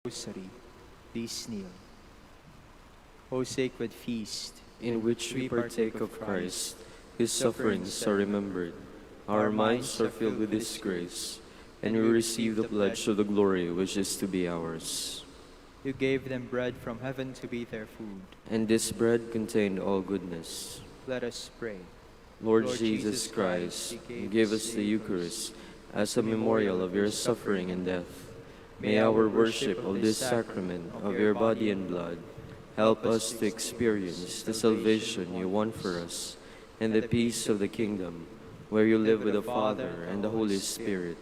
Rosary, please kneel. O sacred feast, in which we partake of Christ, his sufferings are remembered, our minds are filled with his grace, and we receive the pledge of the glory which is to be ours. you gave them bread from heaven to be their food. And this bread contained all goodness. Let us pray. Lord Jesus Christ, you gave us the Eucharist as a memorial of your suffering and death. May our worship of this sacrament of your body and blood help us to experience the salvation you won for us and the peace of the kingdom, where you live with the Father and the Holy Spirit,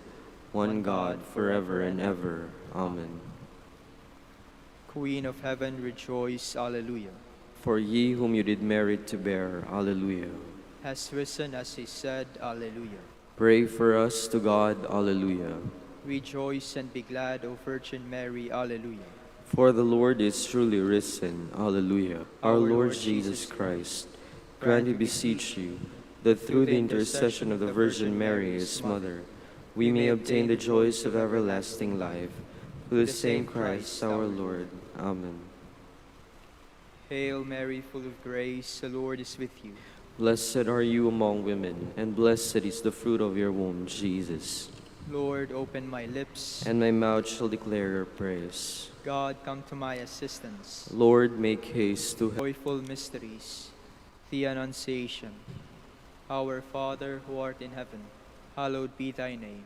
one God, forever and ever. Amen. Queen of heaven, rejoice, Alleluia. For ye whom you did merit to bear, Alleluia. Has risen as he said, Alleluia. Pray for us to God, Alleluia. Rejoice and be glad, O Virgin Mary, Alleluia. For the Lord is truly risen, Alleluia. Our Lord Jesus Christ, grant, we beseech you, that through the intercession of the Virgin Mary, his mother, we may obtain the joys of everlasting life. Through the same Christ our Lord. Amen. Hail Mary, full of grace, the Lord is with you. Blessed are you among women, and blessed is the fruit of your womb, Jesus. Lord, open my lips, and my mouth shall declare your praise. God, come to my assistance. Lord, make haste to help. Joyful mysteries, the Annunciation. Our Father, who art in heaven, hallowed be thy name.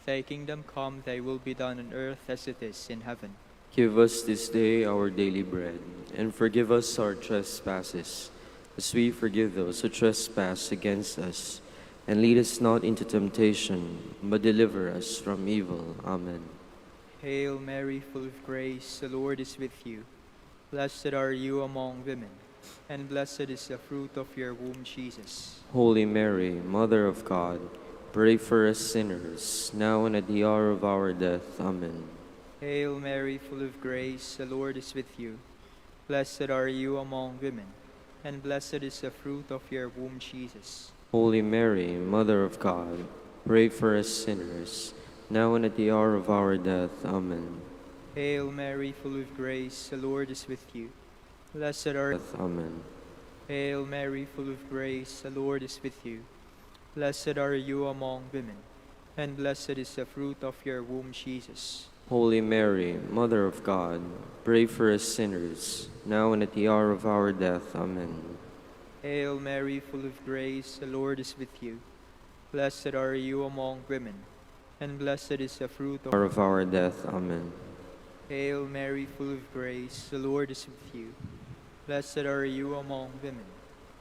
Thy kingdom come, thy will be done on earth as it is in heaven. Give us this day our daily bread, and forgive us our trespasses, as we forgive those who trespass against us. And lead us not into temptation, but deliver us from evil. Amen. Hail Mary, full of grace, the Lord is with you. Blessed are you among women, and blessed is the fruit of your womb, Jesus. Holy Mary, Mother of God, pray for us sinners, now and at the hour of our death. Amen. Hail Mary, full of grace, the Lord is with you. Blessed are you among women, and blessed is the fruit of your womb, Jesus. Holy Mary, Mother of God, pray for us sinners, now and at the hour of our death. Amen. Hail Mary, full of grace, the Lord is with you. Blessed are you. Amen. Hail Mary, full of grace, the Lord is with you. Blessed are you among women, and blessed is the fruit of your womb, Jesus. Holy Mary, Mother of God, pray for us sinners, now and at the hour of our death. Amen. Hail Mary, full of grace, the Lord is with you. Blessed are you among women, and blessed is the fruit of our death. Amen. Hail Mary, full of grace, the Lord is with you. Blessed are you among women,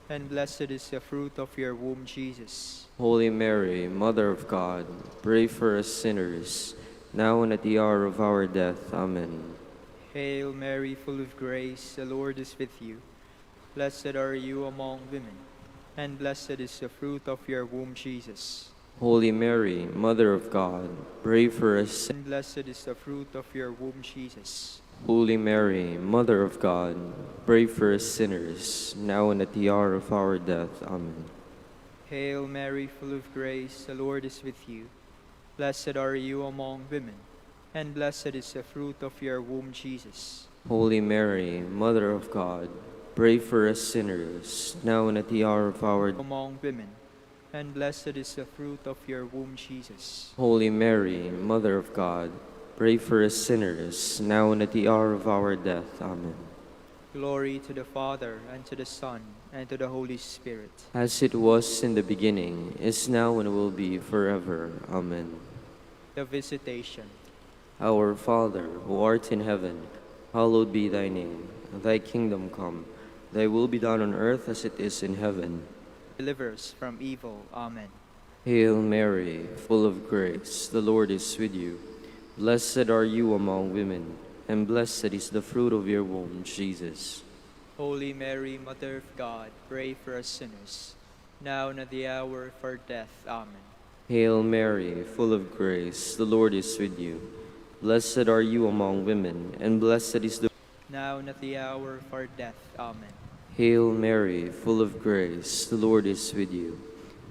and blessed is the fruit of your womb, Jesus. Holy Mary, Mother of God, pray for us sinners, now and at the hour of our death. Amen. Hail Mary, full of grace, the Lord is with you. Blessed are you among women, and blessed is the fruit of your womb, Jesus. Holy Mary, Mother of God, pray for us. And blessed is the fruit of your womb, Jesus. Holy Mary, Mother of God, pray for us sinners, now and at the hour of our death. Amen. Hail Mary, full of grace, the Lord is with you. Blessed are you among women, and blessed is the fruit of your womb, Jesus. Holy Mary, Mother of God, pray for us sinners, now and at the hour of our death. Among women, and blessed is the fruit of your womb, Jesus. Holy Mary, Mother of God, pray for us sinners, now and at the hour of our death. Amen. Glory to the Father, and to the Son, and to the Holy Spirit. As it was in the beginning, is now, and will be forever. Amen. The Visitation. Our Father, who art in heaven, hallowed be thy name. Thy kingdom come. Thy will be done on earth as it is in heaven. Deliver us from evil. Amen. Hail Mary, full of grace, the Lord is with you. Blessed are you among women, and blessed is the fruit of your womb, Jesus. Holy Mary, Mother of God, pray for us sinners, now and at the hour of our death. Amen. Hail Mary, full of grace, the Lord is with you. Blessed are you among women, and blessed is the now and at the hour of our death. Amen. Hail Mary, full of grace, the Lord is with you.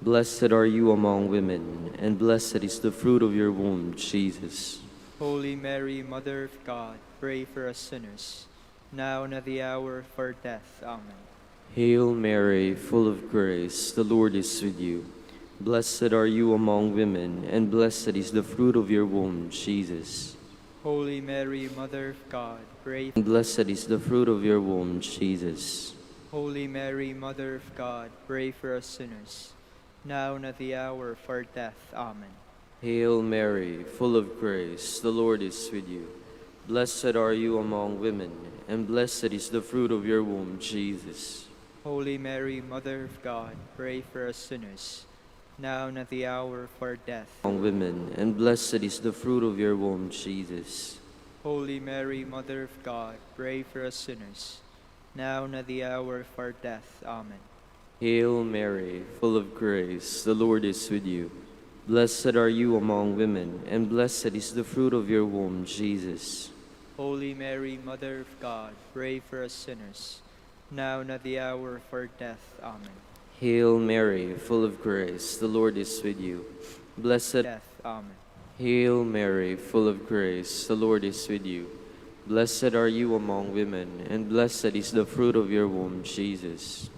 Blessed are you among women, and blessed is the fruit of your womb, Jesus. Holy Mary, Mother of God, pray for us sinners, now and at the hour of our death. Amen. Hail Mary, full of grace, the Lord is with you. Blessed are you among women, and blessed is the fruit of your womb, Jesus. Holy Mary, Mother of God, pray. And blessed is the fruit of your womb, Jesus. Holy Mary, Mother of God, pray for us sinners, now and at the hour of our death. Amen. Hail Mary, full of grace, the Lord is with you. Blessed are you among women, and blessed is the fruit of your womb, Jesus. Holy Mary, Mother of God, pray for us sinners, now and at the hour of our death. Among women, and blessed is the fruit of your womb, Jesus. Holy Mary, Mother of God, pray for us sinners, now and at the hour of our death. Amen. Hail Mary, full of grace, the Lord is with you. Blessed are you among women, and blessed is the fruit of your womb, Jesus. Holy Mary, Mother of God, pray for us sinners, now and at the hour of our death. Amen. Hail Mary, full of grace, the Lord is with you. Blessed. Death. Amen. Hail Mary, full of grace, the Lord is with you. Blessed are you among women, and blessed is the fruit of your womb, Jesus.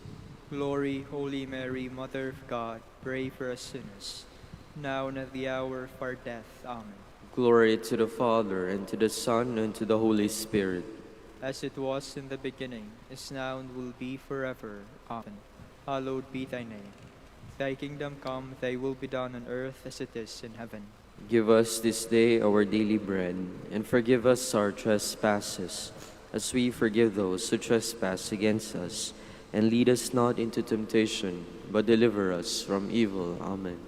Glory, Holy Mary, Mother of God, pray for us sinners, now and at the hour of our death. Amen. Glory to the Father, and to the Son, and to the Holy Spirit. As it was in the beginning, is now, and will be forever. Amen. Hallowed be thy name. Thy kingdom come, thy will be done on earth as it is in heaven. Give us this day our daily bread, and forgive us our trespasses, as we forgive those who trespass against us. And lead us not into temptation, but deliver us from evil. Amen.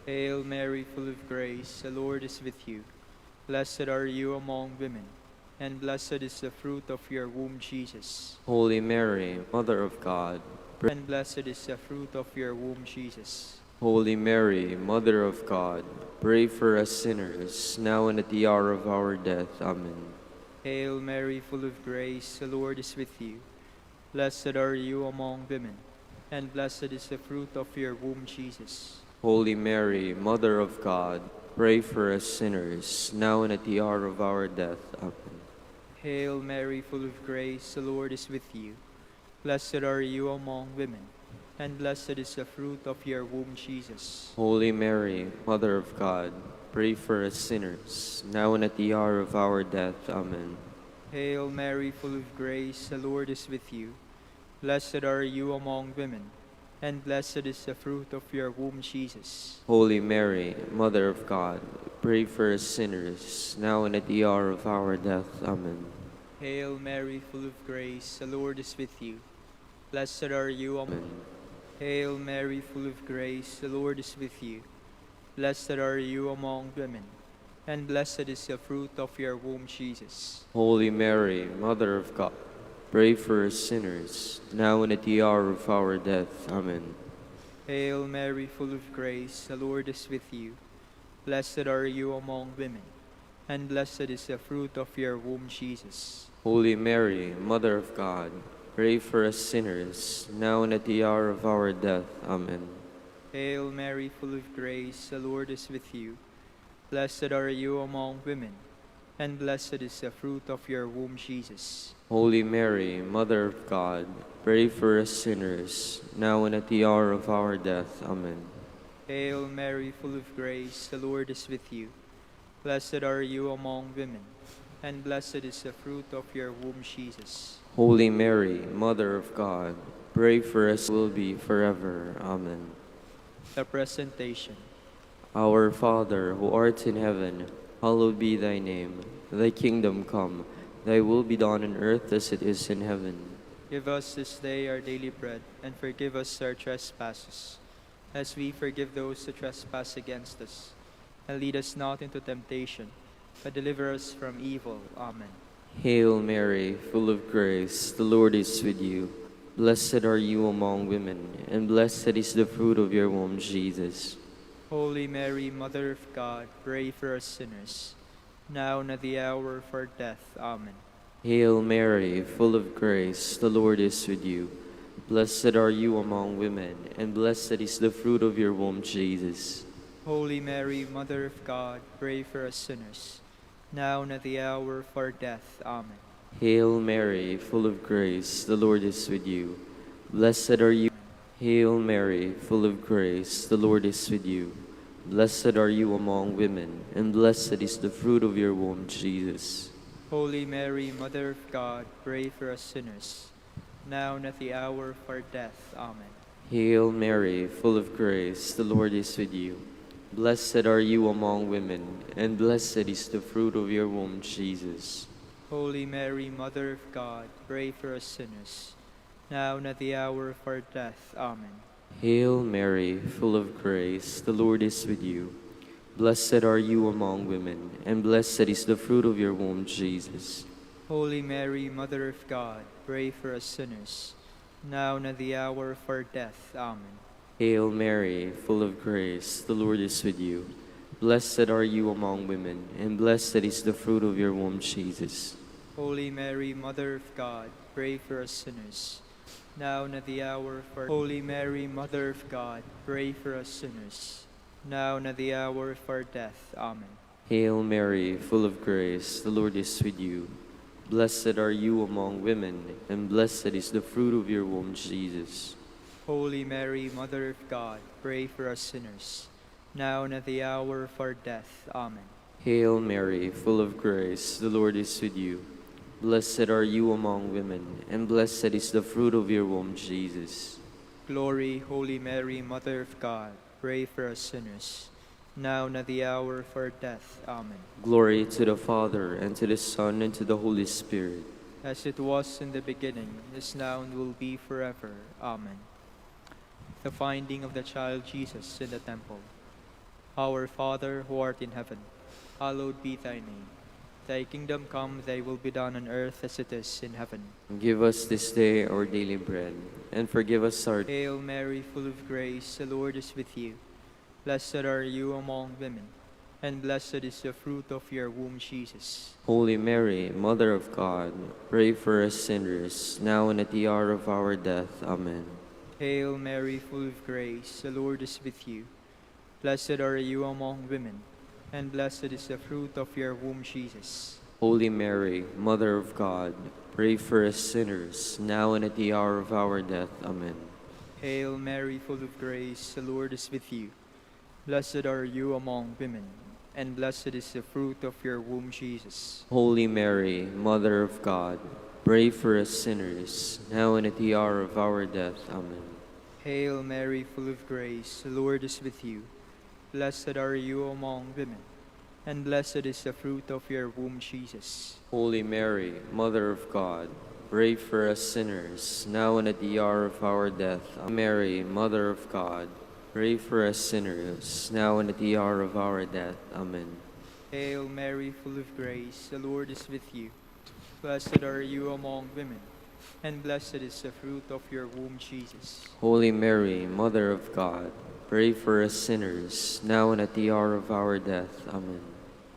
Hail Mary, full of grace, the Lord is with you. Blessed are you among women, and blessed is the fruit of your womb, Jesus. Holy Mary, Mother of God, pray. And blessed is the fruit of your womb, Jesus. Holy Mary, Mother of God, pray for us sinners, now and at the hour of our death. Amen. Hail Mary, full of grace, the Lord is with you. Blessed are you among women, and blessed is the fruit of your womb, Jesus. Holy Mary, Mother of God, pray for us sinners, now and at the hour of our death. Amen. Hail Mary, full of grace, the Lord is with you. Blessed are you among women, and blessed is the fruit of your womb, Jesus. Holy Mary, Mother of God, pray for us sinners, now and at the hour of our death. Amen. Hail Mary, full of grace, the Lord is with you. Blessed are you among women, and blessed is the fruit of your womb, Jesus. Holy Mary, Mother of God, pray for us sinners, now and at the hour of our death. Amen. Hail Mary, full of grace, the Lord is with you. Blessed are you among Amen. Hail Mary, full of grace, the Lord is with you. Blessed are you among women, and blessed is the fruit of your womb, Jesus. Holy Mary, Mother of God, pray for us sinners, now and at the hour of our death. Amen. Hail Mary, full of grace, the Lord is with you. Blessed are you among women, and blessed is the fruit of your womb, Jesus. Holy Mary, Mother of God, pray for us sinners, now and at the hour of our death. Amen. Hail Mary, full of grace, the Lord is with you. Blessed are you among women, and blessed is the fruit of your womb, Jesus. Holy Mary, Mother of God, pray for us sinners, now and at the hour of our death. Amen. Hail Mary, full of grace, the Lord is with you. Blessed are you among women, and blessed is the fruit of your womb, Jesus. Holy Mary, Mother of God, pray for us will be forever. Amen. The Presentation. Our Father, who art in heaven, hallowed be thy name. Thy kingdom come, thy will be done on earth as it is in heaven. Give us this day our daily bread, and forgive us our trespasses, as we forgive those who trespass against us. And lead us not into temptation, but deliver us from evil. Amen. Hail Mary, full of grace, the Lord is with you. Blessed are you among women, and blessed is the fruit of your womb, Jesus. Holy Mary, Mother of God, pray for us sinners, now and at the hour of our death. Amen. Hail Mary, full of grace, the Lord is with you. Blessed are you among women, and blessed is the fruit of your womb, Jesus. Holy Mary, Mother of God, pray for us sinners, now and at the hour of our death. Amen. Hail Mary, full of grace, the Lord is with you. Blessed are you. Hail Mary, full of grace, the Lord is with you. Blessed are you among women, and blessed is the fruit of your womb, Jesus. Holy Mary, Mother of God, pray for us sinners, now and at the hour of our death. Amen. Hail Mary, full of grace, the Lord is with you. Blessed are you among women, and blessed is the fruit of your womb, Jesus. Holy Mary, Mother of God, pray for us sinners, now and at the hour of our death. Amen. Hail Mary, full of grace, the Lord is with you. Blessed are you among women, and blessed is the fruit of your womb, Jesus. Holy Mary, Mother of God, pray for us sinners, now and at the hour of our death. Amen. Hail Mary, full of grace, the Lord is with you. Blessed are you among women, and blessed is the fruit of your womb, Jesus. Holy Mary, Mother of God, pray for us sinners, now and at the hour of our Holy Mary, Mother of God, pray for us sinners, now and at the hour of our death. Amen. Hail Mary, full of grace, the Lord is with you. Blessed are you among women, and blessed is the fruit of your womb, Jesus. Holy Mary, Mother of God, pray for us sinners, now and at the hour of our death. Amen. Hail Mary, full of grace, the Lord is with you. Blessed are you among women, and blessed is the fruit of your womb, Jesus. Glory, Holy Mary, Mother of God, pray for us sinners, now and at the hour of our death. Amen. Glory to the Father, and to the Son, and to the Holy Spirit. As it was in the beginning, is now, and will be forever. Amen. The finding of the child Jesus in the temple. Our Father, who art in heaven, hallowed be thy name. Thy kingdom come, thy will be done on earth as it is in heaven. Give us this day our daily bread, and forgive us our... Hail Mary, full of grace, the Lord is with you. Blessed are you among women, and blessed is the fruit of your womb, Jesus. Holy Mary, Mother of God, pray for us sinners, now and at the hour of our death. Amen. Hail Mary, full of grace, the Lord is with you. Blessed are you among women, and blessed is the fruit of your womb, Jesus. Holy Mary, Mother of God, pray for us sinners, now and at the hour of our death. Amen. Hail Mary, full of grace, the Lord is with you. Blessed are you among women, and blessed is the fruit of your womb, Jesus. Holy Mary, Mother of God, pray for us sinners, now and at the hour of our death. Amen. Hail Mary, full of grace, the Lord is with you. Blessed are you among women, and blessed is the fruit of your womb, Jesus. Holy Mary, Mother of God, pray for us sinners, now and at the hour of our death. Amen. Mary, Mother of God, pray for us sinners, now and at the hour of our death. Amen. Hail Mary, full of grace, the Lord is with you. Blessed are you among women, and blessed is the fruit of your womb, Jesus. Holy Mary, Mother of God, pray for us sinners, now and at the hour of our death. Amen.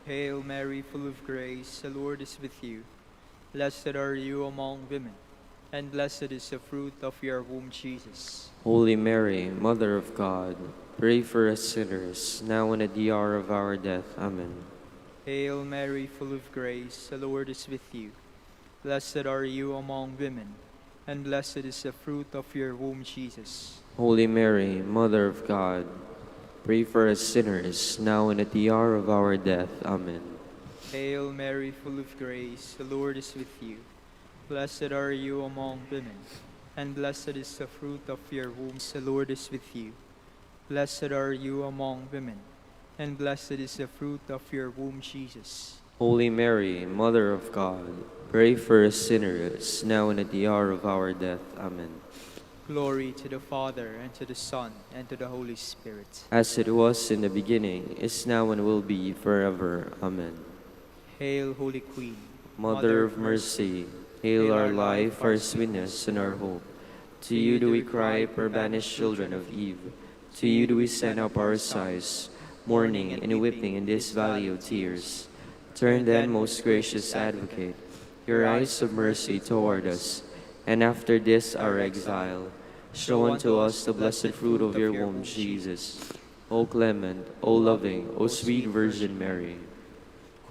Hail Mary, full of grace, the Lord is with you. Blessed are you among women, and blessed is the fruit of your womb, Jesus. Holy Mary, Mother of God, pray for us sinners, now and at the hour of our death. Amen. Hail Mary, full of grace, the Lord is with you. Blessed are you among women, and blessed is the fruit of your womb, Jesus. Holy Mary, Mother of God, pray for us sinners, now and at the hour of our death. Amen. Hail Mary, full of grace, the Lord is with you. Blessed are you among women, and blessed is the fruit of your womb. The Lord is with you. Blessed are you among women, and blessed is the fruit of your womb, Jesus. Holy Mary, Mother of God, pray for us sinners, now and at the hour of our death. Amen. Glory to the Father, and to the Son, and to the Holy Spirit. As it was in the beginning, is now, and will be forever. Amen. Hail, Holy Queen, Mother of mercy, hail our life, our sweetness, and our hope. To you do we cry, poor banished children of Eve. To you do we send up our sighs, mourning and weeping in this valley of tears. Turn then, most gracious Advocate, your eyes of mercy toward us, and after this our exile, show unto us the blessed fruit of your womb, Jesus. O clement, O loving, O sweet Virgin Mary.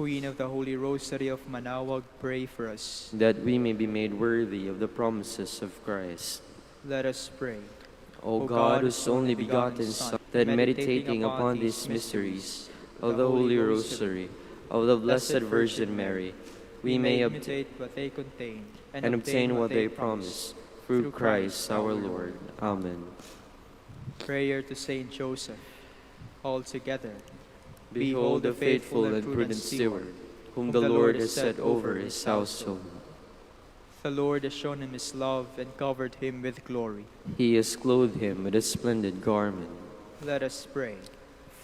Queen of the Holy Rosary of Manaoag, pray for us. that we may be made worthy of the promises of Christ. Let us pray. O God, whose only begotten Son, that meditating upon these mysteries of the Holy Rosary of the Blessed Virgin Mary, we may imitate what they contain and obtain what they promise, through Christ our Lord. Amen. Prayer to Saint Joseph. All together. Behold the faithful and prudent steward, whom the Lord has set over his household. The Lord has shown him his love and covered him with glory. He has clothed him with a splendid garment. Let us pray.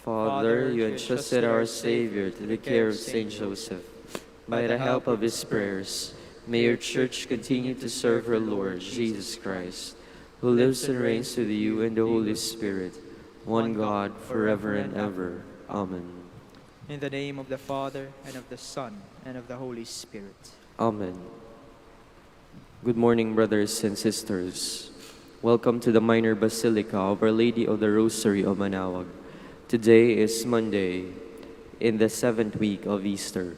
Father, you entrusted our Savior to the care of Saint Joseph. By the help of his prayers, may your Church continue to serve her Lord, Jesus Christ, who lives and reigns with you in the Holy Spirit, one God, forever and ever. Amen. In the name of the Father, and of the Son, and of the Holy Spirit. Amen. Good morning, brothers and sisters. Welcome to the Minor Basilica of Our Lady of the Rosary of Manaoag. Today is Monday in the 7th week of Easter.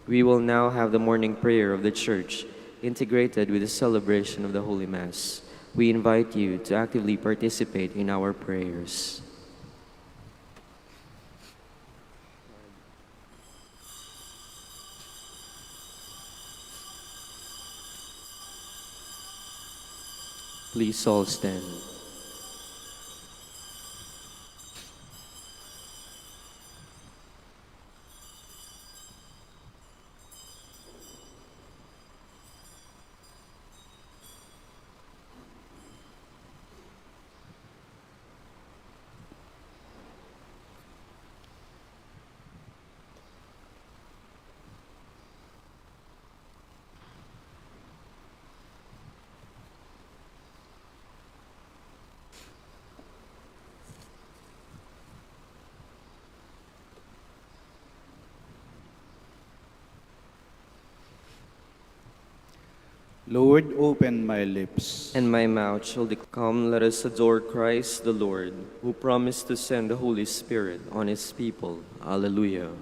We will now have the morning prayer of the Church integrated with the celebration of the Holy Mass. We invite you to actively participate in our prayers. Please all stand. Lord, open my lips. And my mouth shall declare. Come, let us adore Christ the Lord, who promised to send the Holy Spirit on his people. Alleluia.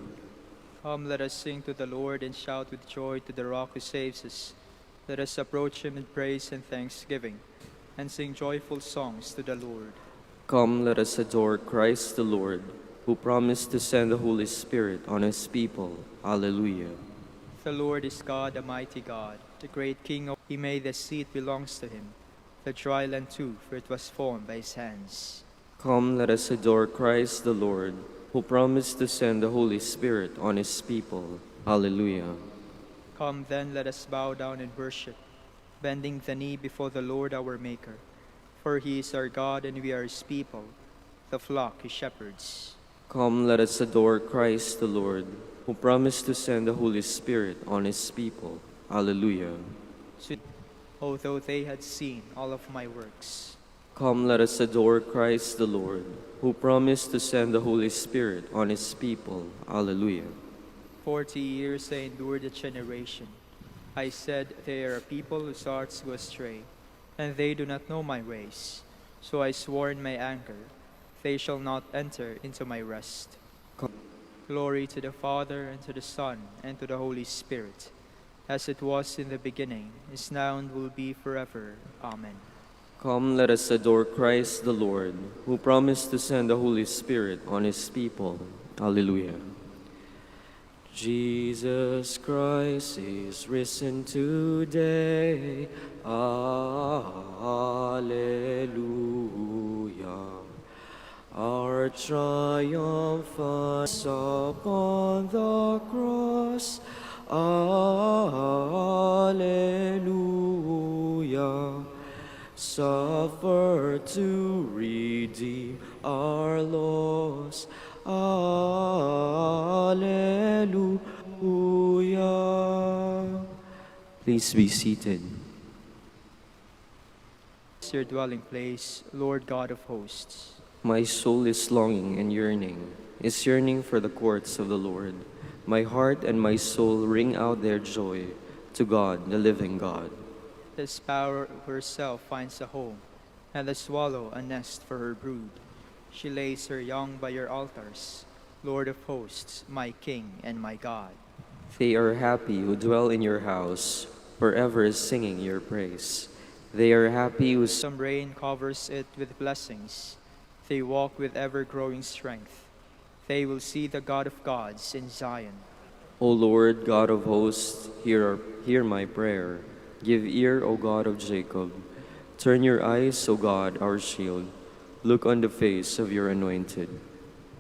Come, let us sing to the Lord and shout with joy to the Rock who saves us. Let us approach him in praise and thanksgiving, and sing joyful songs to the Lord. Come, let us adore Christ the Lord, who promised to send the Holy Spirit on his people. Alleluia. The Lord is God, the mighty God, the great King. He made the sea, it belongs to him, the dry land too, for it was formed by his hands. Come, let us adore Christ the Lord, who promised to send the Holy Spirit on his people. Alleluia. Come then, let us bow down and worship, bending the knee before the Lord our Maker. For he is our God and we are his people, the flock he shepherds. Come, let us adore Christ the Lord, who promised to send the Holy Spirit on his people. Alleluia. Although they had seen all of my works. Come, let us adore Christ the Lord, who promised to send the Holy Spirit on his people. Alleluia. 40 years I endured a generation. I said, they are a people whose hearts go astray, and they do not know my ways. So I swore in my anger, they shall not enter into my rest. Glory to the Father, and to the Son, and to the Holy Spirit, as it was in the beginning, is now, and will be forever. Amen. Come, let us adore Christ the Lord, who promised to send the Holy Spirit on his people. Alleluia. Jesus Christ is risen today. Alleluia. Our triumphant upon the cross. Alleluia. Suffer to redeem our loss. Alleluia. Please be seated. Is your dwelling place, Lord God of hosts. My soul is longing and yearning, is yearning for the courts of the Lord. My heart and my soul ring out their joy to God, the living God. The sparrow herself finds a home, and the swallow a nest for her brood. She lays her young by your altars, Lord of hosts, my King and my God. They are happy who dwell in your house, forever singing your praise. They are happy who Some rain covers it with blessings. They walk with ever-growing strength. They will see the God of gods in Zion. O Lord, God of hosts, hear my prayer. Give ear, O God of Jacob. Turn your eyes, O God, our shield. Look on the face of your anointed.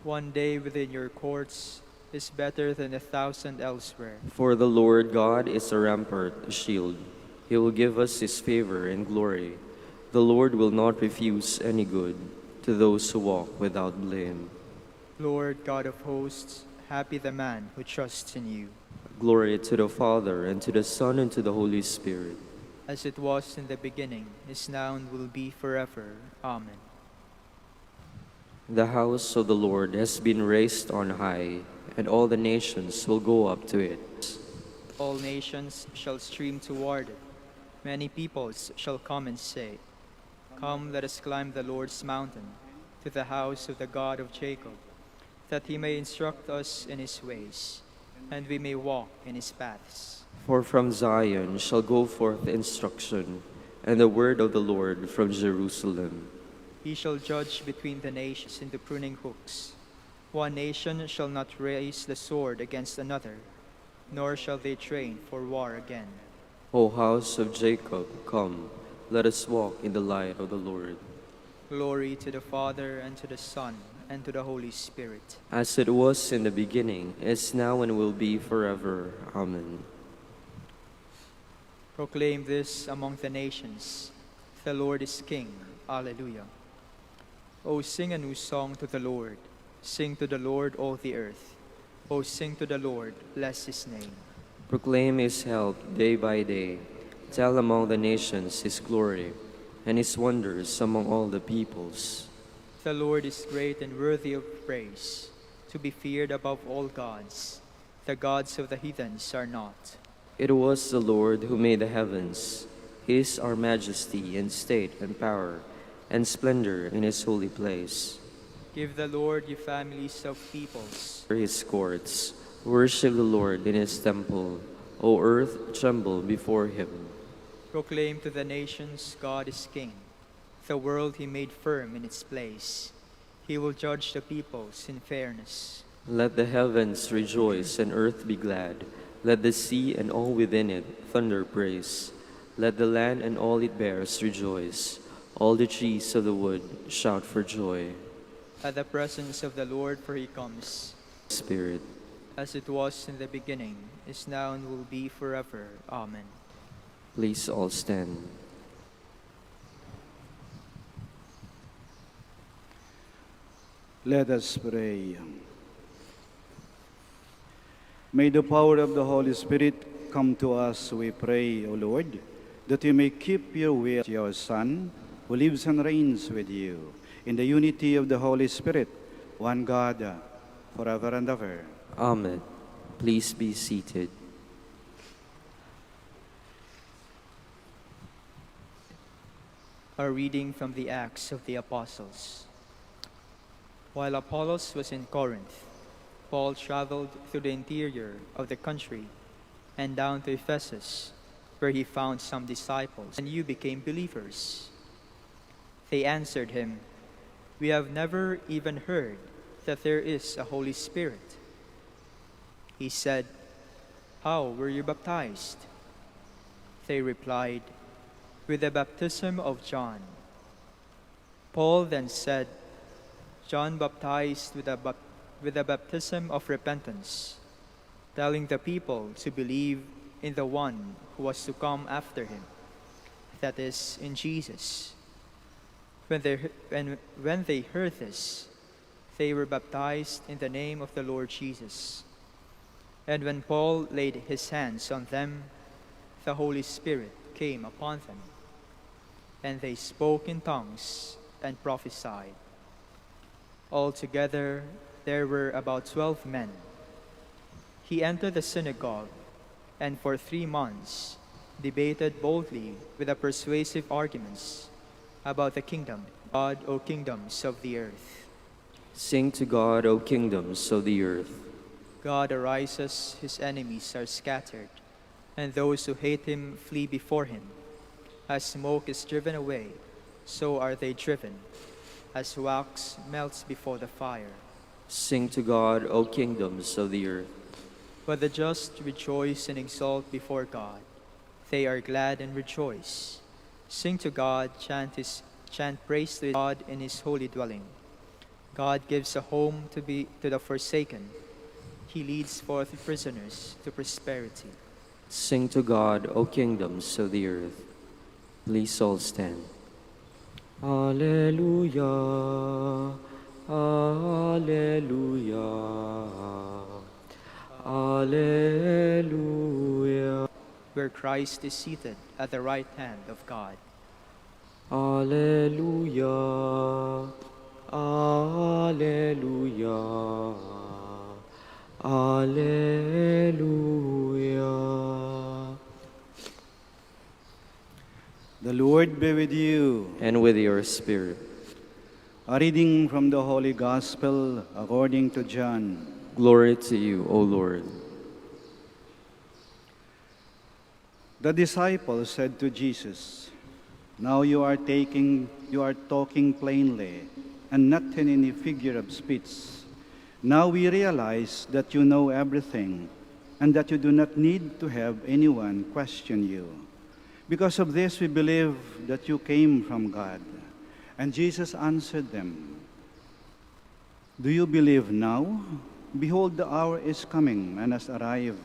One day within your courts is better than 1,000 elsewhere. For the Lord God is a rampart, a shield. He will give us his favor and glory. The Lord will not refuse any good to those who walk without blame. Lord God of hosts, happy the man who trusts in you. Glory to the Father, and to the Son, and to the Holy Spirit. As it was in the beginning, is now, and will be forever. Amen. The house of the Lord has been raised on high, and all the nations will go up to it. All nations shall stream toward it. Many peoples shall come and say, Come, let us climb the Lord's mountain, to the house of the God of Jacob, that he may instruct us in his ways, and we may walk in his paths. For from Zion shall go forth instruction, and the word of the Lord from Jerusalem. He shall judge between the nations in the pruning hooks. One nation shall not raise the sword against another, nor shall they train for war again. O house of Jacob, come, let us walk in the light of the Lord. Glory to the Father, and to the Son, and to the Holy Spirit. As it was in the beginning, is now, and will be forever. Amen. Proclaim this among the nations. The Lord is King. Alleluia. O sing a new song to the Lord. Sing to the Lord, all the earth. O sing to the Lord, bless his name. Proclaim his help day by day. Tell among the nations his glory, and his wonders among all the peoples. The Lord is great and worthy of praise, to be feared above all gods. The gods of the heathens are not. It was the Lord who made the heavens. His are majesty and state and power, and splendor in his holy place. Give the Lord, you families of peoples. For his courts, worship the Lord in his temple. O earth, tremble before him. Proclaim to the nations, God is King. The world he made firm in its place. He will judge the peoples in fairness. Let the heavens rejoice and earth be glad. Let the sea and all within it thunder praise. Let the land and all it bears rejoice. All the trees of the wood shout for joy. At the presence of the Lord, for he comes. Spirit, as it was in the beginning, is now, and will be forever. Amen. please all stand. Let us pray. May the power of the Holy Spirit come to us, we pray, O Lord, that we may keep your will, your Son, who lives and reigns with you, in the unity of the Holy Spirit, one God, forever and ever. Amen. Please be seated. A reading from the Acts of the Apostles. While Apollos was in Corinth, Paul traveled through the interior of the country and down to Ephesus, where he found some disciples, and you became believers. They answered him, "We have never even heard that there is a Holy Spirit." He said, "How were you baptized?" They replied, "With the baptism of John." Paul then said, "John baptized with the baptism of repentance, telling the people to believe in the one who was to come after him, that is, in Jesus." When they heard this, they were baptized in the name of the Lord Jesus. And when Paul laid his hands on them, the Holy Spirit came upon them, and they spoke in tongues and prophesied. Altogether, there were about 12 men. He entered the synagogue, and for 3 months debated boldly with the persuasive arguments about the kingdom. God, O kingdoms of the earth. Sing to God, O kingdoms of the earth. God arises, his enemies are scattered, and those who hate him flee before him. As smoke is driven away, so are they driven, as wax melts before the fire. Sing to God, O kingdoms of the earth. But the just rejoice and exult before God. They are glad and rejoice. Sing to God, chant praise to God in his holy dwelling. God gives a home to the forsaken. He leads forth prisoners to prosperity. Sing to God, O kingdoms of the earth. Please all stand. Alleluia, alleluia, alleluia, Where Christ is seated at the right hand of God. alleluia, alleluia, alleluia. The Lord be with you. And with your spirit. A reading from the Holy Gospel according to John. Glory to you, O Lord. The disciples said to Jesus, "Now you are talking plainly and not in any figure of speech. Now we realize that you know everything and that you do not need to have anyone question you. Because of this, we believe that you came from God." And Jesus answered them, "Do you believe now? Behold, the hour is coming and has arrived,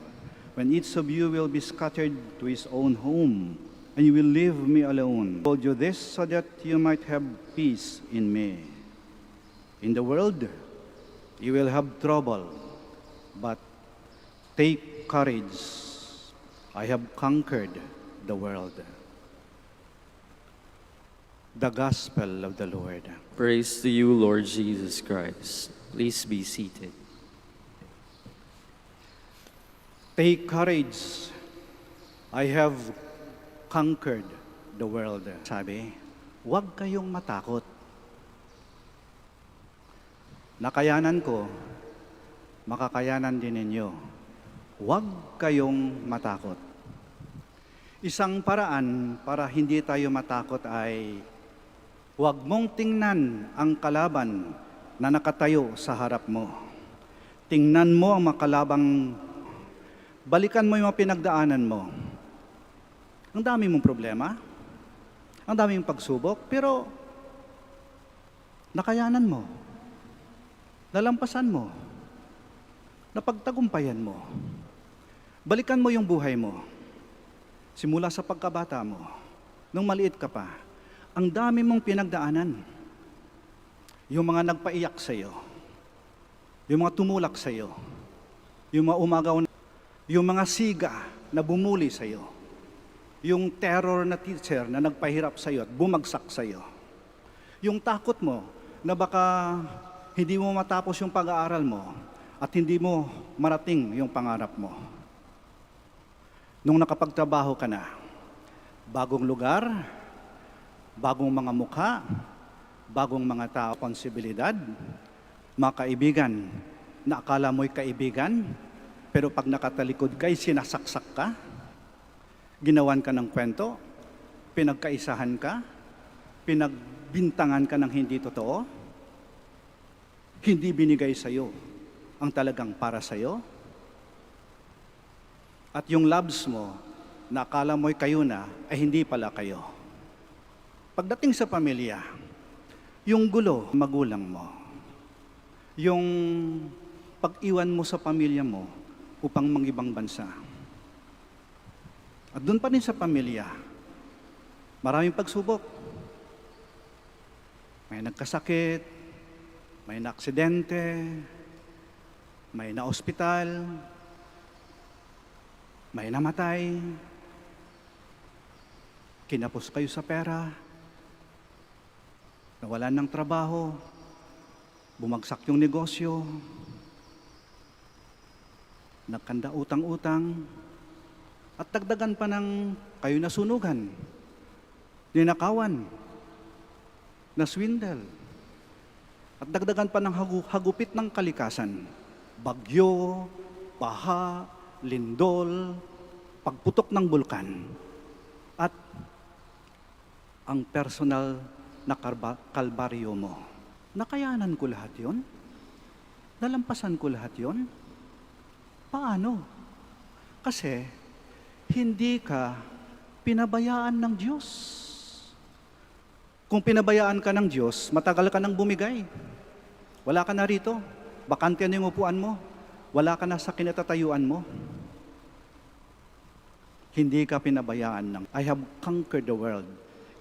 when each of you will be scattered to his own home, and you will leave me alone. I told you this so that you might have peace in me. In the world, you will have trouble, but take courage. I have conquered the world." The Gospel of the Lord. Praise to you, Lord Jesus Christ. Please be seated. Take courage. I have conquered the world. Sabi, huwag kayong matakot. Nakayanan ko, makakayanan din ninyo. Huwag kayong matakot. Isang paraan para hindi tayo matakot ay huwag mong tingnan ang kalaban na nakatayo sa harap mo. Tingnan mo ang makalabang, balikan mo yung mga pinagdaanan mo. Ang dami mong problema, ang dami mong pagsubok, pero nakayanan mo, nalampasan mo, napagtagumpayan mo. Balikan mo yung buhay mo. Simula sa pagkabata mo, nung maliit ka pa, ang dami mong pinagdaanan. Yung mga nagpaiyak sa iyo, yung mga tumulak sa iyo, yung mga umagaw, yung mga siga na bumuli sa iyo, yung terror na teacher na nagpahirap sa iyo at bumagsak sa iyo, yung takot mo na baka hindi mo matapos yung pag-aaral mo at hindi mo marating yung pangarap mo. Nung nakapagtrabaho ka na, bagong lugar, bagong mga mukha, bagong mga tao, responsibilidad, mga kaibigan na akala mo'y kaibigan, pero pag nakatalikod ka'y sinasaksak ka, ginawan ka ng kwento, pinagkaisahan ka, pinagbintangan ka ng hindi totoo, hindi binigay sa'yo ang talagang para sa'yo, at yung loves mo, na akala mo'y kayo na, ay hindi pala kayo. Pagdating sa pamilya, yung gulo, magulang mo, yung pag-iwan mo sa pamilya mo upang mangibang bansa. At doon pa rin sa pamilya, maraming pagsubok. May nagkasakit, may naaksidente, may na-ospital, may namatay, kinapos kayo sa pera, nawalan ng trabaho, bumagsak yung negosyo, nagkanda utang-utang, at dagdagan pa ng kayo nasunugan, ninakawan, naswindle, at dagdagan pa ng hagupit ng kalikasan, Bagyo, baha, lindol, pagputok ng bulkan, at ang personal na kalbaryo mo. Nakayanan ko lahat yon? Nalampasan ko lahat yon? Paano? Kasi hindi ka pinabayaan ng Diyos. Kung pinabayaan ka ng Diyos, matagal ka nang bumigay. Wala ka na rito. Bakante na yung upuan mo. Wala ka na sa kinatatayuan mo. Hindi ka pinabayaan ng I have conquered the world.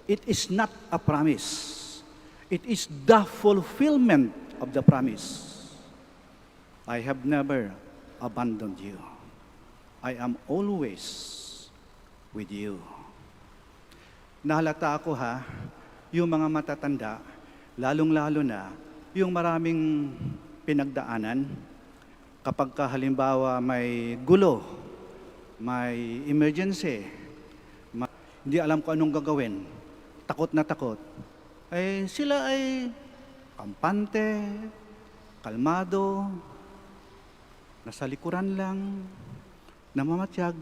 It is not a promise. It is the fulfillment of the promise. I have never abandoned you. I am always with you. Nahalata ako yung mga matatanda, lalong-lalo na yung maraming pinagdaanan, kapag halimbawa may gulo, may emergency, hindi alam kung anong gagawin, takot na takot, sila ay kampante, kalmado, nasa likuran lang, namamatyag,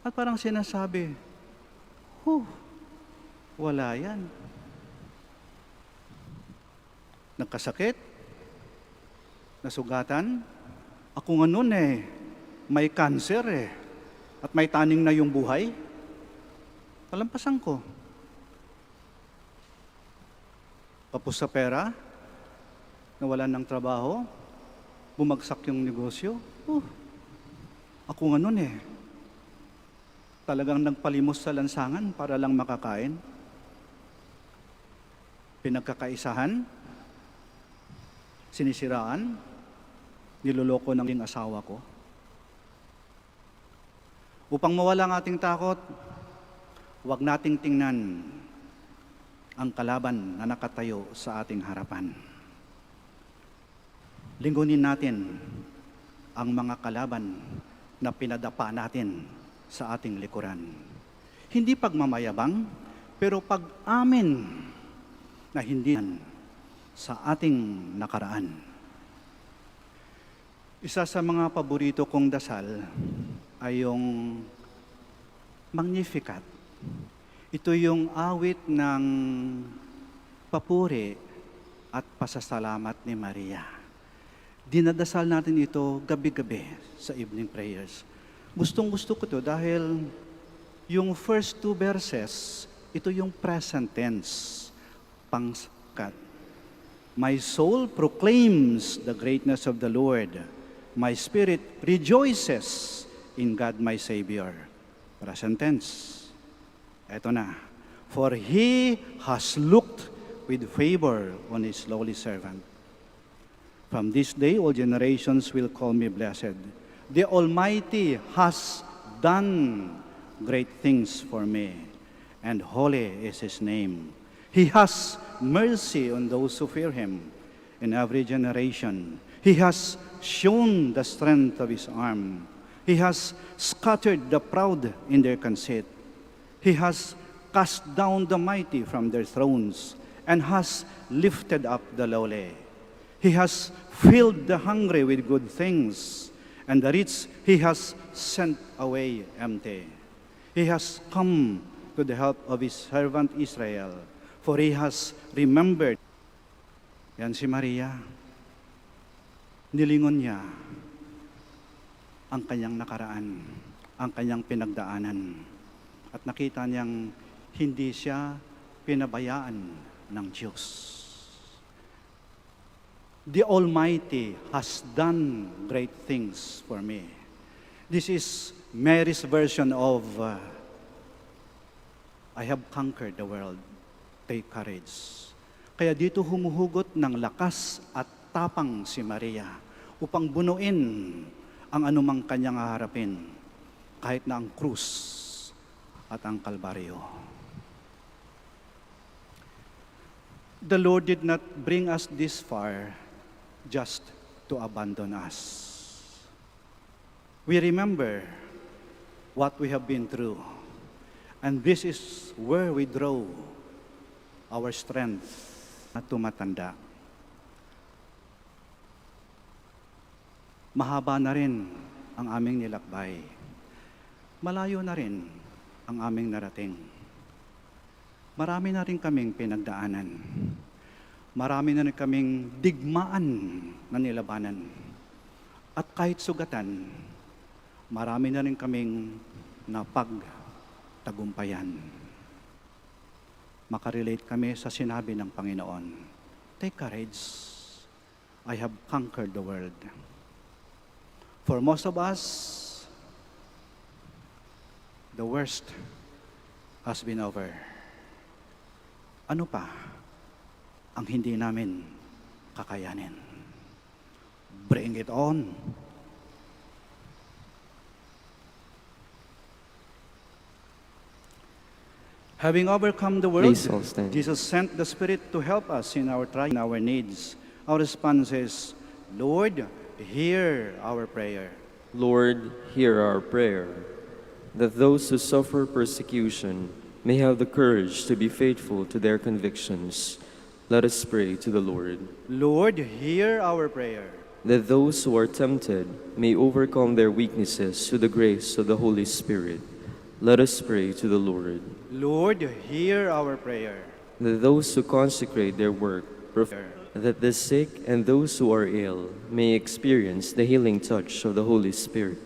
at parang sinasabi, wala yan. Nagkasakit, nasugatan, ako nga nun may cancer at may taning na yung buhay. Talampasan ko. Kapos sa pera, nawalan ng trabaho, bumagsak yung negosyo. Ako nga nun talagang nagpalimos sa lansangan para lang makakain. Pinagkakaisahan, sinisiraan, niloloko ng asawa ko. Upang mawala ang ating takot, huwag nating tingnan ang kalaban na nakatayo sa ating harapan. Lingkunin natin ang mga kalaban na pinadapa natin sa ating likuran. Hindi pagmamayabang, pero pag-amin na hindi sa ating nakaraan. Isa sa mga paborito kong dasal ay yung Magnificat. Ito yung awit ng papuri at pasasalamat ni Maria. Dinadasal natin ito gabi-gabi sa evening prayers. Gustong-gusto ko to dahil yung first 2 verses, ito yung present tense, pangsakat. My soul proclaims the greatness of the Lord. My spirit rejoices in God my Savior. Present tense. Eto na. For He has looked with favor on His lowly servant. From this day, all generations will call me blessed. The Almighty has done great things for me, and holy is His name. He has mercy on those who fear Him in every generation. He has shown the strength of His arm. He has scattered the proud in their conceit. He has cast down the mighty from their thrones and has lifted up the lowly. He has filled the hungry with good things, and the rich He has sent away empty. He has come to the help of His servant Israel, for He has remembered. Yan si Maria. Nilingon niya ang kanyang nakaraan, ang kanyang pinagdaanan. At nakita niyang hindi siya pinabayaan ng Diyos. The Almighty has done great things for me. This is Mary's version of I have conquered the world. Take courage. Kaya dito humuhugot ng lakas at tapang si Maria upang bunuin ang anumang kanyang haharapin, kahit na ang krus at ang kalbaryo. The Lord did not bring us this far just to abandon us. We remember what we have been through, and this is where we draw our strength na tumatanda. Mahaba na rin ang aming nilakbay. Malayo na rin ang aming narating. Marami na rin kaming pinagdaanan. Marami na rin kaming digmaan na nilabanan. At kahit sugatan, marami na rin kaming napagtagumpayan. Makarelate kami sa sinabi ng Panginoon, "Take courage, I have conquered the world." For most of us, the worst has been over. Ano pa ang hindi namin kakayanin? Bring it on. Having overcome the world, Please all stand. Jesus sent the Spirit to help us in our trials, in our needs. Our response is, "Lord, hear our prayer." Lord, hear our prayer, that those who suffer persecution may have the courage to be faithful to their convictions. Let us pray to the Lord. Lord, hear our prayer. That those who are tempted may overcome their weaknesses through the grace of the Holy Spirit. Let us pray to the Lord. Lord, hear our prayer. That those who consecrate their work, that the sick and those who are ill may experience the healing touch of the Holy Spirit.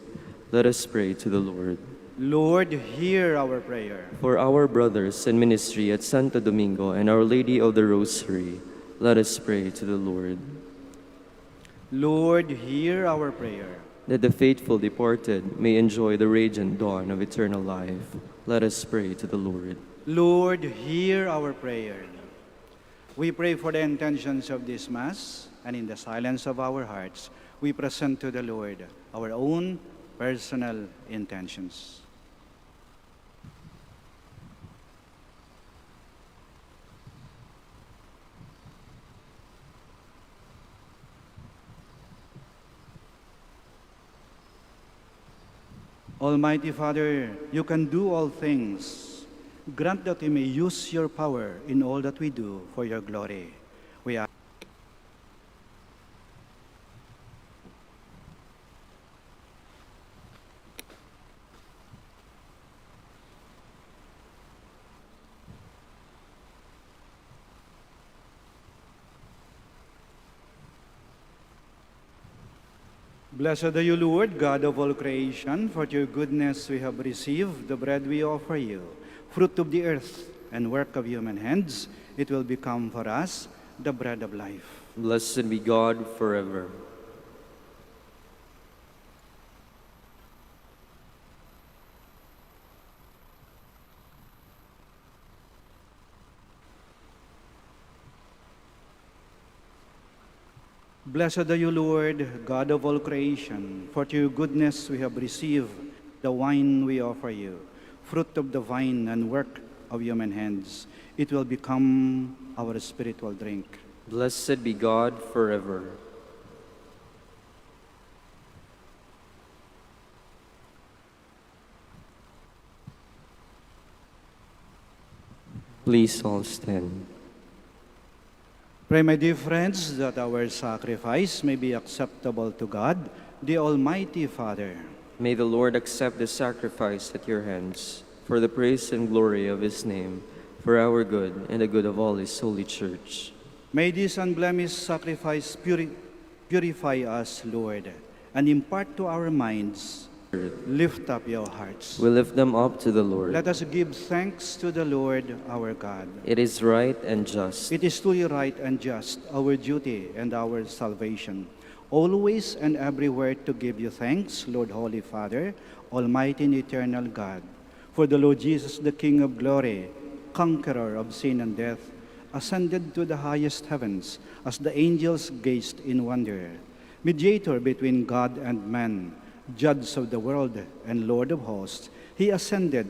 Let us pray to the Lord. Lord, hear our prayer. For our brothers in ministry at Santo Domingo and Our Lady of the Rosary, let us pray to the Lord. Lord, hear our prayer. That the faithful departed may enjoy the radiant dawn of eternal life. Let us pray to the Lord. Lord, hear our prayer. We pray for the intentions of this Mass, and in the silence of our hearts, we present to the Lord our own personal intentions. Almighty Father, you can do all things. Grant that we may use your power in all that we do for your glory. We ask. Blessed are you, Lord, God of all creation, for your goodness we have received the bread we offer you, fruit of the earth and work of human hands. It will become for us the bread of life. Blessed be God forever. Blessed are you, Lord, God of all creation, for to your goodness we have received the wine we offer you, fruit of the vine and work of human hands. It will become our spiritual drink. Blessed be God forever. Please all stand. Pray, my dear friends, that our sacrifice may be acceptable to God, the Almighty Father. May the Lord accept the sacrifice at your hands, for the praise and glory of his name, for our good and the good of all his holy church. May this unblemished sacrifice purify us, Lord, and impart to our minds. Lift up your hearts. We lift them up to the Lord. Let us give thanks to the Lord our God. It is right and just. It is truly right and just, our duty and our salvation, always and everywhere to give you thanks, Lord Holy Father, Almighty and eternal God, for the Lord Jesus, the King of glory, conqueror of sin and death, ascended to the highest heavens as the angels gazed in wonder, mediator between God and man, judge of the world and Lord of hosts. He ascended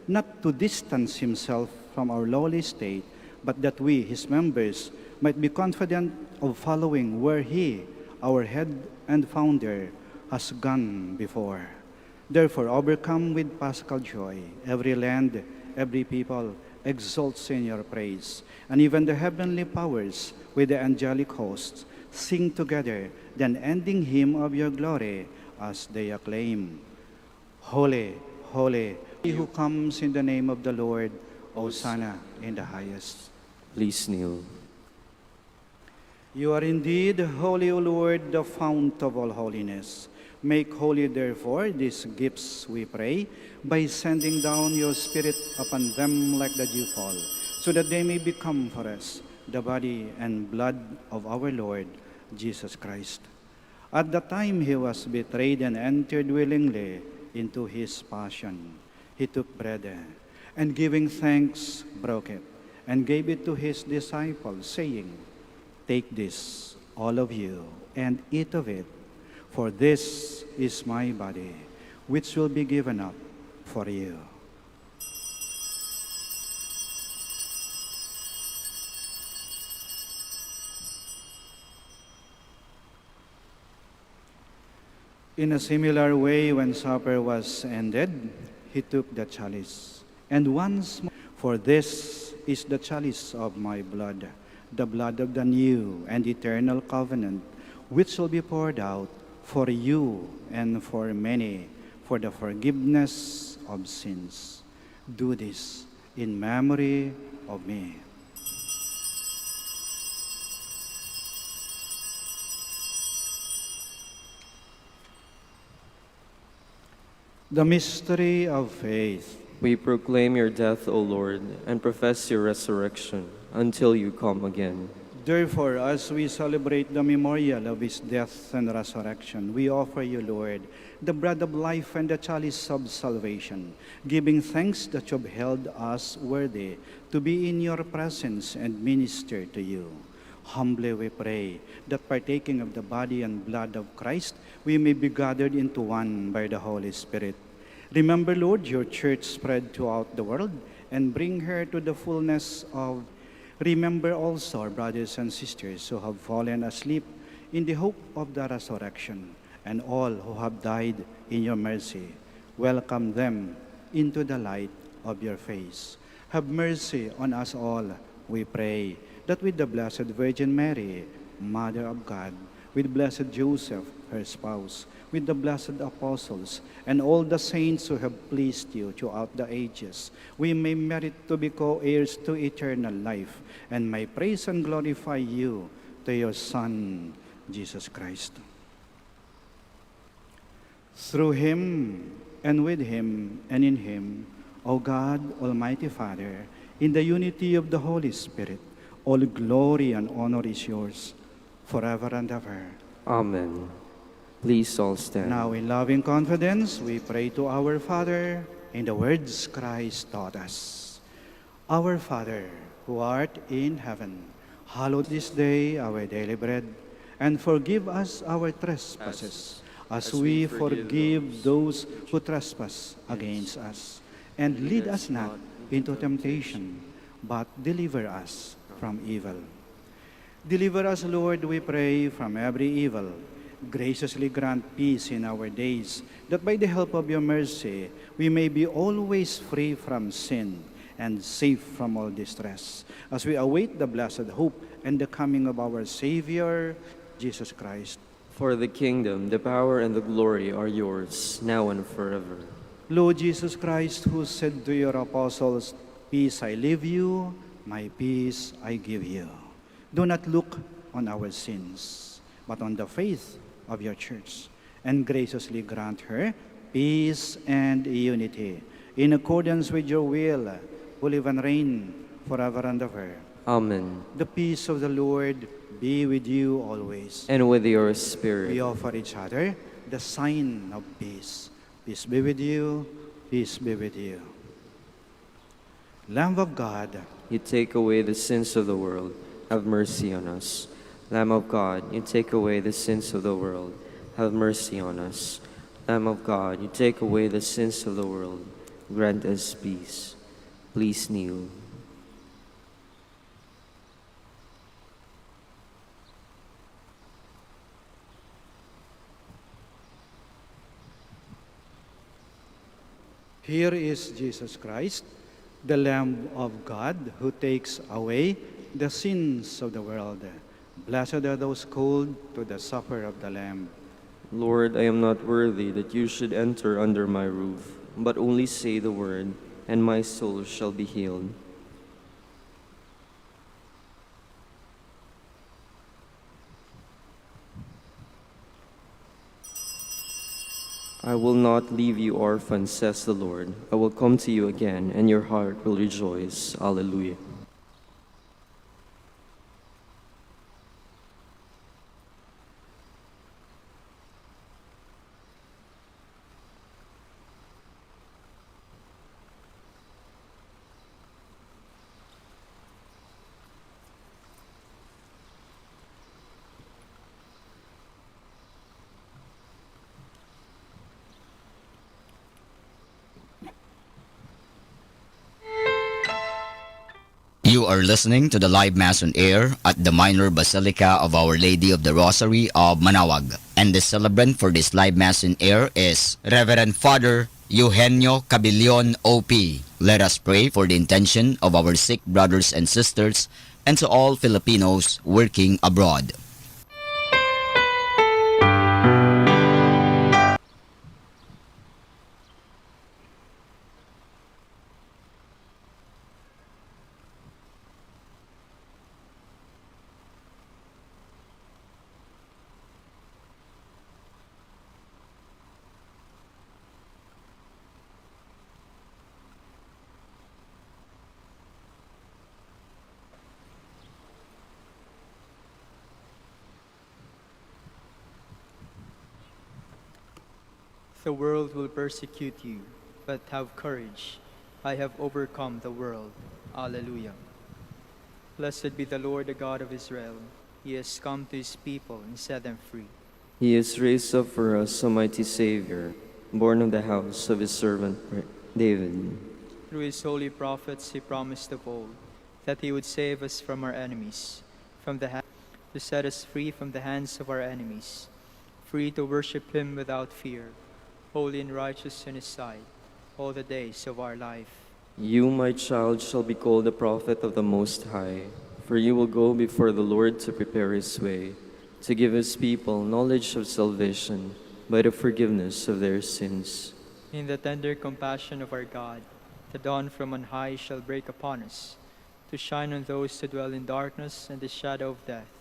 not to distance himself from our lowly state, but that we, his members, might be confident of following where he, our head and founder, has gone before. Therefore, overcome with paschal joy, every land, every people exalts in your praise, and even the heavenly powers with the angelic hosts sing together the unending hymn of your glory as they acclaim. Holy, holy, he who comes in the name of the Lord, Hosanna in the highest. Please kneel. You are indeed holy, O Lord, the fount of all holiness. Make holy, therefore, these gifts, we pray, by sending down your Spirit upon them like the dewfall, so that they may become for us the body and blood of our Lord Jesus Christ. At the time he was betrayed and entered willingly into his passion, he took bread, and giving thanks, broke it, and gave it to his disciples, saying, "Take this, all of you, and eat of it, for this is my body, which will be given up for you." In a similar way, when supper was ended, he took the chalice, and once more, "For this is the chalice of my blood, the blood of the new and eternal covenant, which will be poured out for you and for many for the forgiveness of sins. Do this in memory of me." The mystery of faith. We proclaim your death, O Lord, and profess your resurrection until you come again. Therefore, as we celebrate the memorial of his death and resurrection, we offer you, Lord, the bread of life and the chalice of salvation, giving thanks that you have held us worthy to be in your presence and minister to you. Humbly we pray that partaking of the body and blood of Christ, we may be gathered into one by the Holy Spirit. Remember, Lord, your church spread throughout the world and bring her to the fullness of. Remember also our brothers and sisters who have fallen asleep in the hope of the resurrection, and all who have died in your mercy. Welcome them into the light of your face. Have mercy on us all, we pray, that with the Blessed Virgin Mary, Mother of God, with Blessed Joseph, her spouse, with the blessed apostles, and all the saints who have pleased you throughout the ages, we may merit to be co-heirs to eternal life, and may praise and glorify you to your Son, Jesus Christ. Through him, and with him, and in him, O God, Almighty Father, in the unity of the Holy Spirit, all glory and honor is yours, forever and ever. Amen. Please all stand. Now, in loving confidence, we pray to our Father in the words Christ taught us. Our Father, who art in heaven, hallowed this day our daily bread, and forgive us our trespasses, as we forgive those who trespass against us. And lead us not into temptation, but deliver us from evil. Deliver us, Lord, we pray, from every evil. Graciously grant peace in our days, that by the help of your mercy, we may be always free from sin and safe from all distress, as we await the blessed hope and the coming of our Savior, Jesus Christ. For the kingdom, the power, and the glory are yours, now and forever. Lord Jesus Christ, who said to your apostles, "Peace I leave you, my peace I give you," do not look on our sins, but on the faith of your church, and graciously grant her peace and unity, in accordance with your will, who live and reign forever and ever. Amen. The peace of the Lord be with you always. And with your spirit. We offer each other the sign of peace. Peace be with you, peace be with you. Lamb of God, You take away the sins of the world, have mercy on us. Lamb of God, you take away the sins of the world, have mercy on us. Lamb of God, you take away the sins of the world, grant us peace. Please kneel. here is Jesus Christ, the Lamb of God, who takes away the sins of the world. Blessed are those called to the supper of the Lamb. Lord, I am not worthy that you should enter under my roof, but only say the word, and my soul shall be healed. I will not leave you orphans, says the Lord. I will come to you again, and your heart will rejoice. Alleluia. You are listening to the live Mass on air at the Minor Basilica of Our Lady of the Rosary of Manaoag. And the celebrant for this live Mass on air is Reverend Father Eugenio Cabillon, OP. Let us pray for the intention of our sick brothers and sisters and to all Filipinos working abroad. The world will persecute you, but have courage. I have overcome the world. Alleluia. Blessed be the Lord, the God of Israel. He has come to his people and set them free. He has raised up for us a mighty Savior, born of the house of his servant David. Through his holy prophets he promised of old that he would save us from our enemies, to set us free from the hands of our enemies, free to worship him without fear, holy and righteous in his sight, all the days of our life. You, my child, shall be called the prophet of the Most High, for you will go before the Lord to prepare his way, to give his people knowledge of salvation by the forgiveness of their sins. In the tender compassion of our God, the dawn from on high shall break upon us, to shine on those who dwell in darkness and the shadow of death,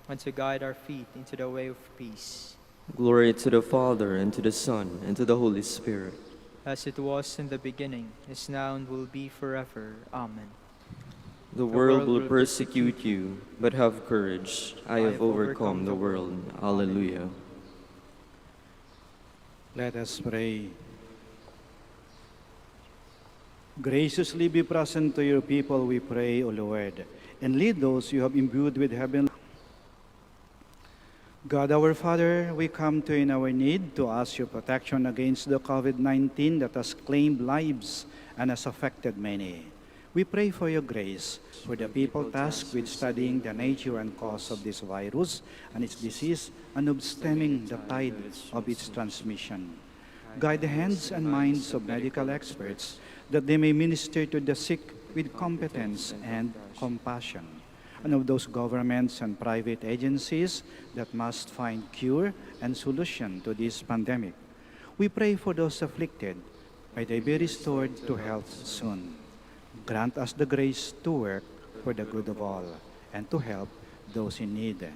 and to guide our feet into the way of peace. Glory to the Father, and to the Son, and to the Holy Spirit. As it was in the beginning, is now, and will be forever. Amen. The world will persecute you, but have courage. I have overcome the world. Alleluia. Let us pray. Graciously be present to your people, we pray, O Lord, and lead those you have imbued with heaven. God our Father, we come to in our need to ask your protection against the COVID-19 that has claimed lives and has affected many. We pray for your grace for the people tasked with studying the nature and cause of this virus and its disease and of stemming the tide of its transmission. Guide the hands and minds of medical experts that they may minister to the sick with competence and compassion, and of those governments and private agencies that must find cure and solution to this pandemic. We pray for those afflicted. May they be restored to health soon. Grant us the grace to work for the good of all and to help those in need.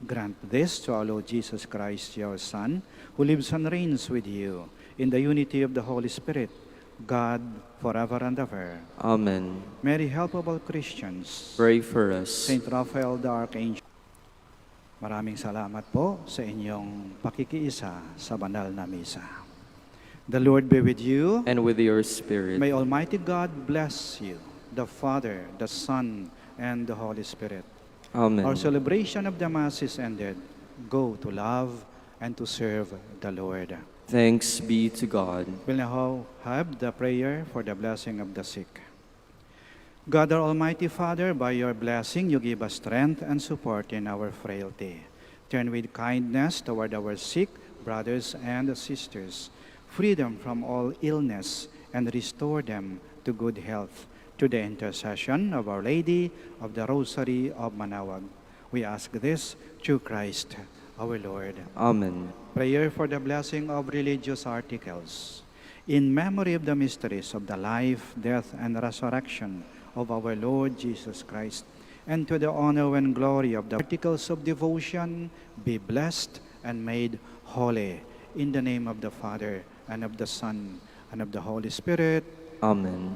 Grant this to our Lord Jesus Christ, your Son, who lives and reigns with you in the unity of the Holy Spirit, God, forever and ever. Amen. Mary, help of all Christians. Pray for us. Saint Raphael the Archangel. Maraming salamat po sa inyong pakikiisa sa banal na misa. The Lord be with you. And with your spirit. May Almighty God bless you, the Father, the Son, and the Holy Spirit. Amen. Our celebration of the Mass is ended. Go to love and to serve the Lord. Thanks be to God. We'll now have the prayer for the blessing of the sick. God, our Almighty Father, by your blessing, you give us strength and support in our frailty. Turn with kindness toward our sick brothers and sisters, free them from all illness, and restore them to good health. To the intercession of Our Lady of the Rosary of Manaoag, We ask this through Christ our Lord. Amen. Prayer for the blessing of religious articles. In memory of the mysteries of the life, death, and resurrection of our Lord Jesus Christ, and to the honor and glory of the articles of devotion, be blessed and made holy. In the name of the Father, and of the Son, and of the Holy Spirit. Amen.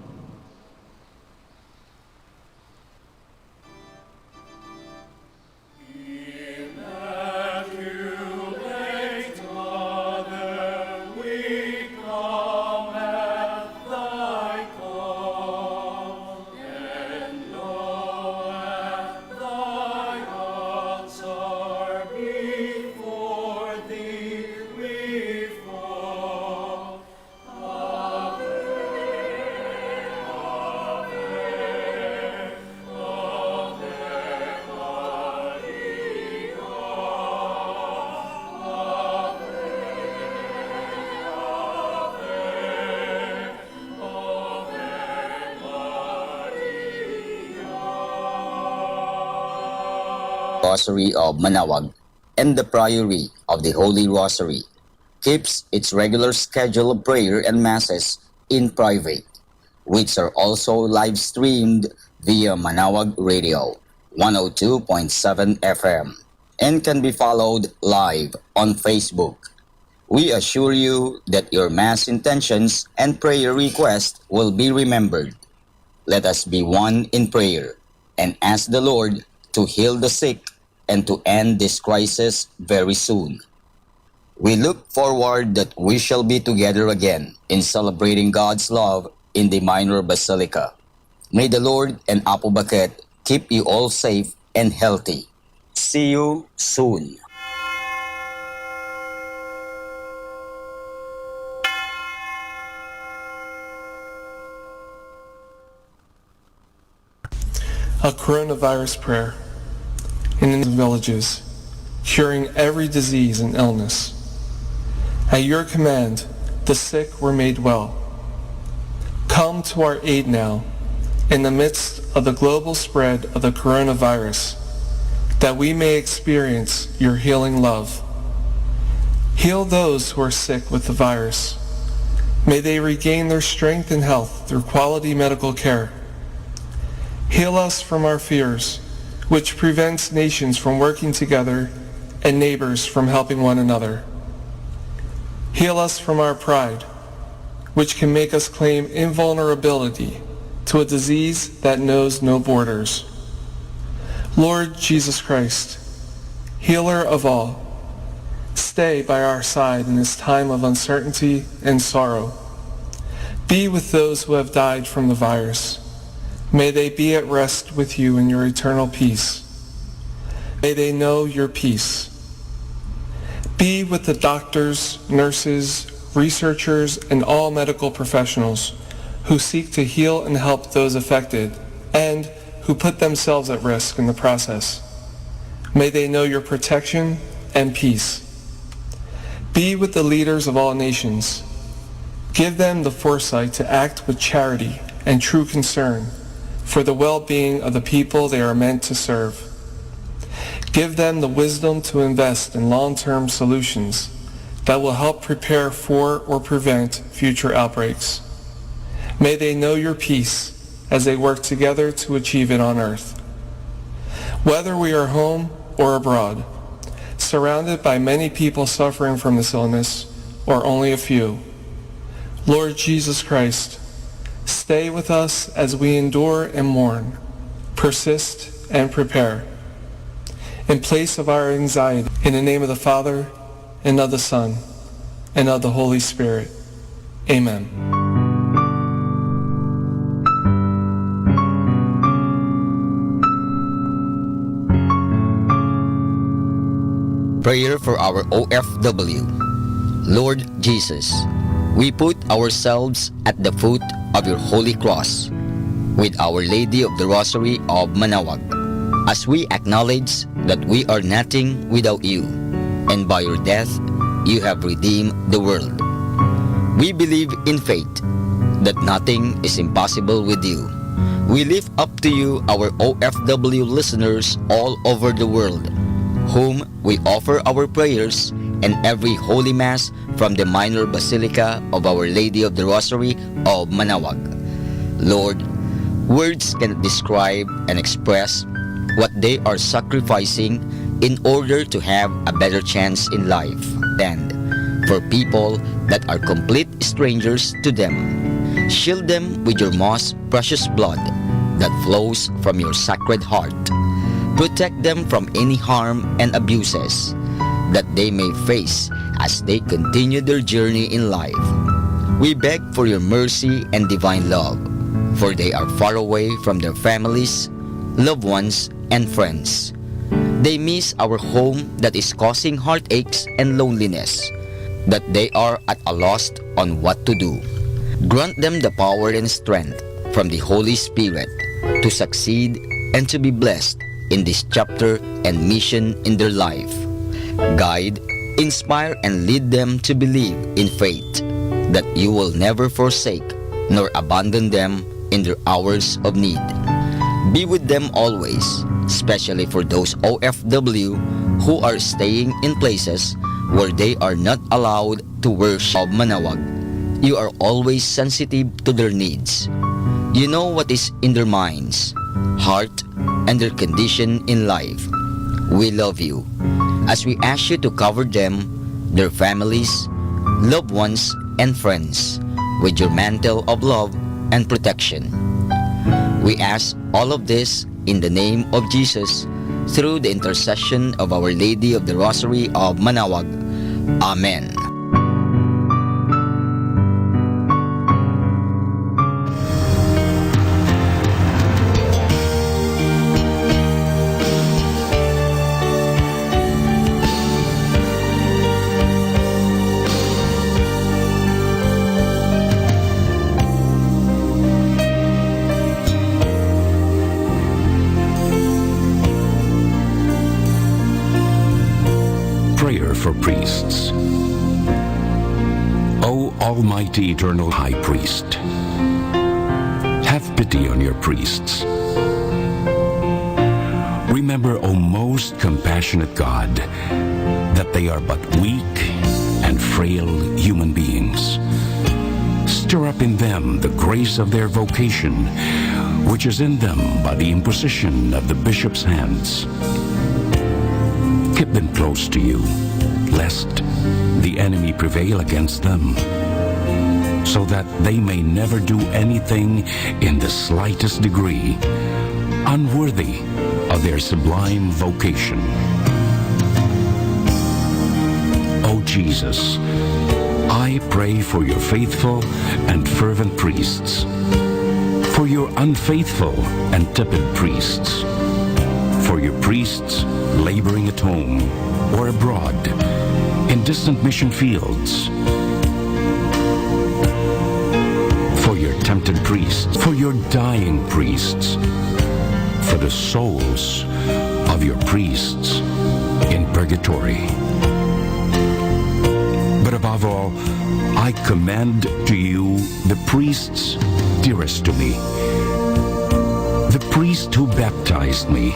Rosary of Manaoag and the Priory of the Holy Rosary keeps its regular schedule of prayer and masses in private, which are also live streamed via Manaoag Radio 102.7 FM and can be followed live on Facebook. We assure you that your mass intentions and prayer requests will be remembered. Let us be one in prayer and ask the Lord to heal the sick and to end this crisis very soon. We look forward that we shall be together again in celebrating God's love in the Minor Basilica. May the Lord and Apo Baket keep you all safe and healthy. See you soon. A coronavirus prayer in the villages, curing every disease and illness. At your command, the sick were made well. Come to our aid now in the midst of the global spread of the coronavirus, that we may experience your healing love. Heal those who are sick with the virus. May they regain their strength and health through quality medical care. Heal us from our fears, which prevents nations from working together and neighbors from helping one another. Heal us from our pride, which can make us claim invulnerability to a disease that knows no borders. Lord Jesus Christ, healer of all, stay by our side in this time of uncertainty and sorrow. Be with those who have died from the virus. May they be at rest with you in your eternal peace. May they know your peace. Be with the doctors, nurses, researchers, and all medical professionals who seek to heal and help those affected and who put themselves at risk in the process. May they know your protection and peace. Be with the leaders of all nations. Give them the foresight to act with charity and true concern for the well-being of the people they are meant to serve. Give them the wisdom to invest in long-term solutions that will help prepare for or prevent future outbreaks. May they know your peace as they work together to achieve it on earth. Whether we are home or abroad, surrounded by many people suffering from this illness, or only a few, Lord Jesus Christ, stay with us as we endure and mourn, persist and prepare. In place of our anxiety, in the name of the Father, and of the Son, and of the Holy Spirit. Amen. Prayer for our OFW. Lord Jesus, we put ourselves at the foot of your holy cross with Our Lady of the Rosary of Manaoag, as we acknowledge that we are nothing without you, and by your death you have redeemed the world. We believe in faith that nothing is impossible with you. We lift up to you our OFW listeners all over the world, whom we offer our prayers and every Holy Mass from the Minor Basilica of Our Lady of the Rosary of Manaoag. Lord, words cannot describe and express what they are sacrificing in order to have a better chance in life, and for people that are complete strangers to them. Shield them with your most precious blood that flows from your sacred heart. Protect them from any harm and abuses that they may face as they continue their journey in life. We beg for your mercy and divine love, for they are far away from their families, loved ones, and friends. They miss our home that is causing heartaches and loneliness, that they are at a loss on what to do. Grant them the power and strength from the Holy Spirit to succeed and to be blessed in this chapter and mission in their life. Guide, inspire, and lead them to believe in faith that you will never forsake nor abandon them in their hours of need. Be with them always, especially for those OFW who are staying in places where they are not allowed to worship Manaoag. You are always sensitive to their needs. You know what is in their minds, heart, and their condition in life. We love you as we ask you to cover them, their families, loved ones, and friends with your mantle of love and protection. We ask all of this in the name of Jesus through the intercession of Our Lady of the Rosary of Manaoag. Amen. Prayer for priests. O Almighty Eternal High Priest, have pity on your priests. Remember, O most compassionate God, that they are but weak and frail human beings. Stir up in them the grace of their vocation, which is in them by the imposition of the bishop's hands. Keep them close to you, lest the enemy prevail against them, so that they may never do anything in the slightest degree unworthy of their sublime vocation. O Jesus, I pray for your faithful and fervent priests, for your unfaithful and tepid priests, for your priests laboring at home or abroad in distant mission fields, for your tempted priests, for your dying priests, for the souls of your priests in purgatory. But above all, I commend to you the priests dearest to me, the priest who baptized me,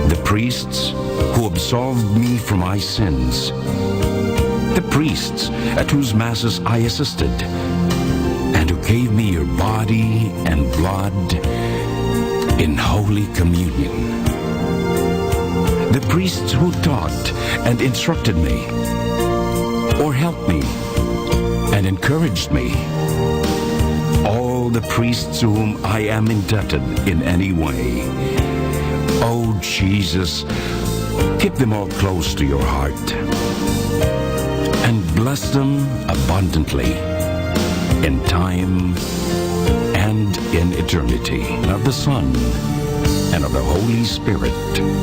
the priests who absolved me from my sins, the priests at whose masses I assisted, and who gave me your body and blood in Holy Communion, the priests who taught and instructed me, or helped me and encouraged me, all the priests to whom I am indebted in any way. Oh, Jesus, keep them all close to your heart and bless them abundantly in time and in eternity. Of the Son and of the Holy Spirit.